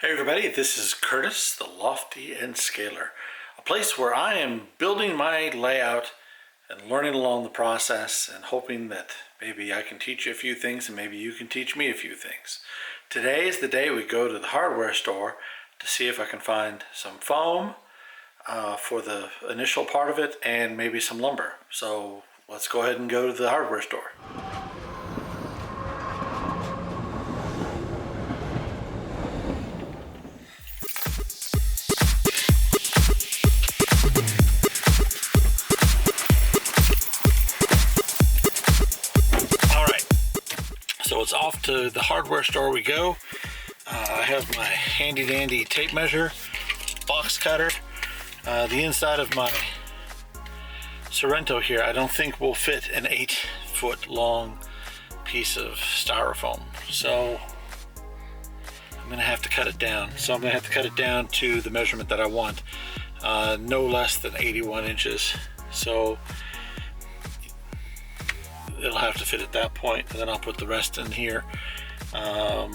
Hey everybody, this is Curtis, the Lofty and Scaler, a place where I am building my layout and learning along the process and hoping that maybe I can teach you a few things and maybe you can teach me a few things. Today is the day we go to the hardware store to see if I can find some foam for the initial part of it and maybe some lumber. So let's go ahead and go to the hardware store. So it's off to the hardware store we go. I have my handy dandy tape measure, box cutter. The inside of my Sorrento here, I don't think will fit an 8-foot long piece of styrofoam. So I'm gonna have to cut it down. So I'm gonna have to cut it down to the measurement that I want, no less than 81 inches. So it'll have to fit at that point, and then I'll put the rest in here. I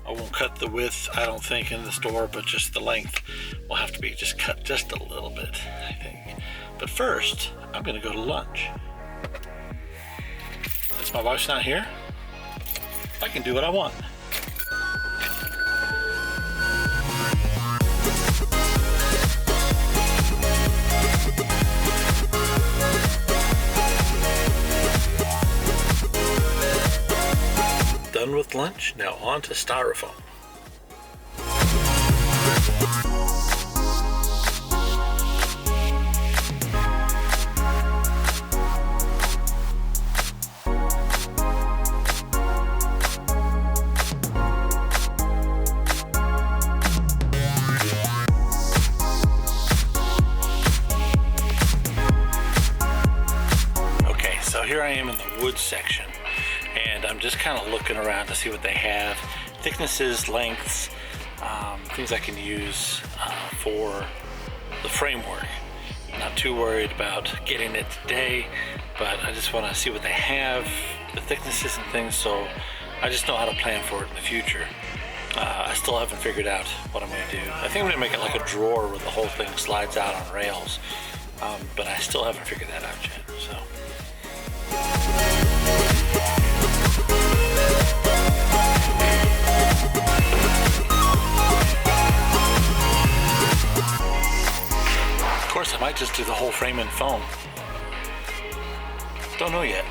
won't cut the width, I don't think, in the store, but just the length will have to be just cut just a little bit, I think. But first, I'm gonna go to lunch. Since my wife's not here, I can do what I want. Done with lunch, now on to styrofoam. Okay, so here I am in the wood section. And I'm just kind of looking around to see what they have. Thicknesses, lengths, things I can use for the framework. I'm not too worried about getting it today, but I just want to see what they have, the thicknesses and things, so I just know how to plan for it in the future. I still haven't figured out what I'm going to do. I think I'm going to make it like a drawer where the whole thing slides out on rails, but I still haven't figured that out yet. So. Of course, I might just do the whole frame in foam. Don't know yet.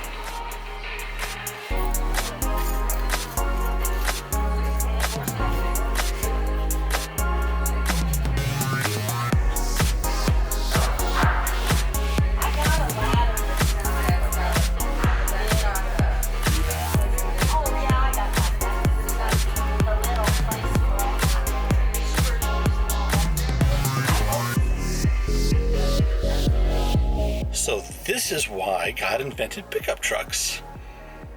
So this is why God invented pickup trucks.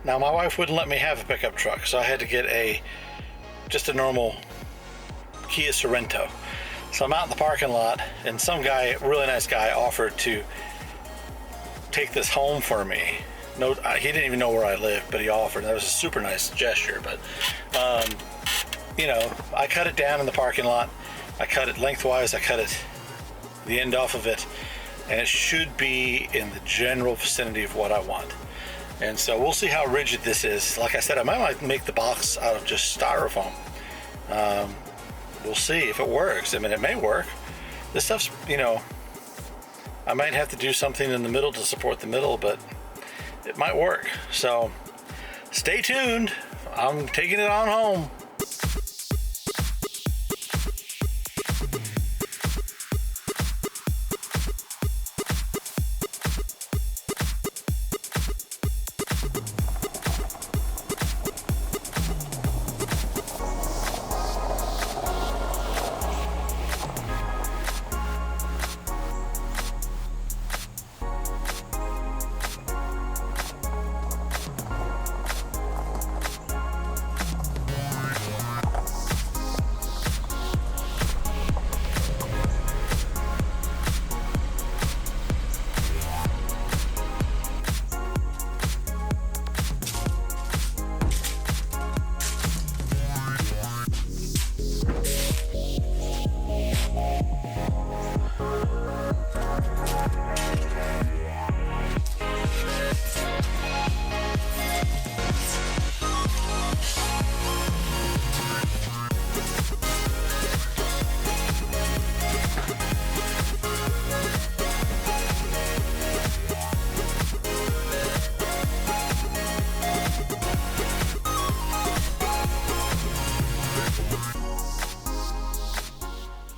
Now my wife wouldn't let me have a pickup truck, so I had to get just a normal Kia Sorrento. So I'm out in the parking lot, and some guy, really nice guy, offered to take this home for me. No, he didn't even know where I lived, but he offered. That was a super nice gesture. But you know, I cut it down in the parking lot. I cut it lengthwise. I cut it the end off of it. And it should be in the general vicinity of what I want. And so we'll see how rigid this is. Like I said, I might make the box out of just styrofoam. We'll see if it works. I mean, it may work. This stuff's, you know, I might have to do something in the middle to support the middle, but it might work. So stay tuned. I'm taking it on home.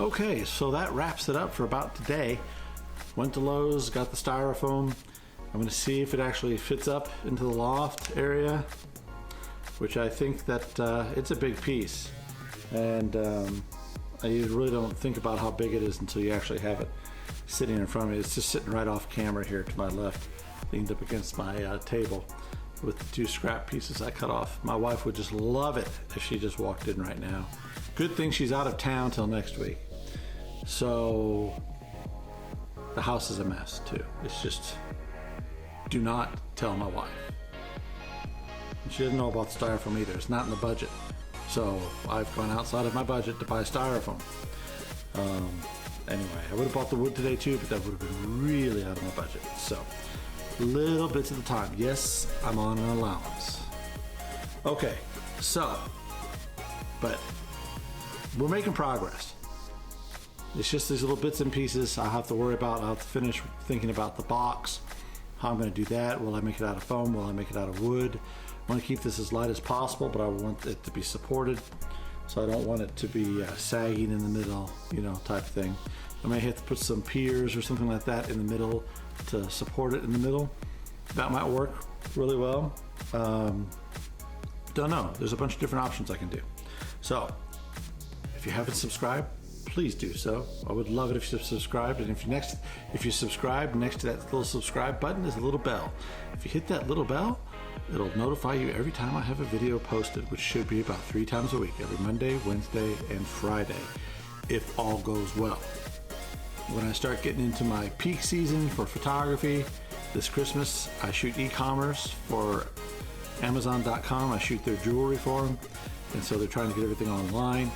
Okay, so that wraps it up for about today. Went to Lowe's, got the styrofoam. I'm gonna see if it actually fits up into the loft area, which I think that it's a big piece. And I really don't think about how big it is until you actually have it sitting in front of me. It's just sitting right off camera here to my left, leaned up against my table with the 2 scrap pieces I cut off. My wife would just love it if she just walked in right now. Good thing she's out of town till next week. So the house is a mess too. It's just, do not tell my wife. She doesn't know about the styrofoam either. It's not in the budget. So I've gone outside of my budget to buy styrofoam. Anyway, I would have bought the wood today too, but that would have been really out of my budget. So little bits at a time. Yes, I'm on an allowance. Okay, so, but we're making progress. It's just these little bits and pieces I have to worry about. I'll have to finish thinking about the box, how I'm going to do that. Will I make it out of foam? Will I make it out of wood? I want to keep this as light as possible, but I want it to be supported. So I don't want it to be sagging in the middle, you know, type of thing. I may have to put some piers or something like that in the middle to support it in the middle. That might work really well. Don't know. There's a bunch of different options I can do. So if you haven't subscribed, please do so. I would love it if you subscribed. And if you subscribe, next to that little subscribe button is a little bell. If you hit that little bell, it'll notify you every time I have a video posted, which should be about 3 times a week, every Monday, Wednesday, and Friday, if all goes well. When I start getting into my peak season for photography, this Christmas, I shoot e-commerce for Amazon.com. I shoot their jewelry for them, and so they're trying to get everything online.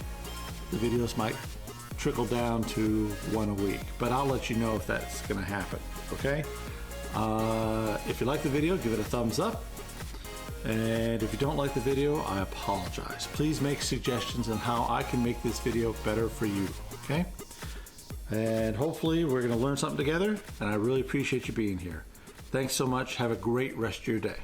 The videos might trickle down to 1 a week, but I'll let you know if that's gonna happen, okay? If you like the video, give it a thumbs up. And if you don't like the video, I apologize. Please make suggestions on how I can make this video better for you, okay? And hopefully we're gonna learn something together, and I really appreciate you being here. Thanks so much. Have a great rest of your day.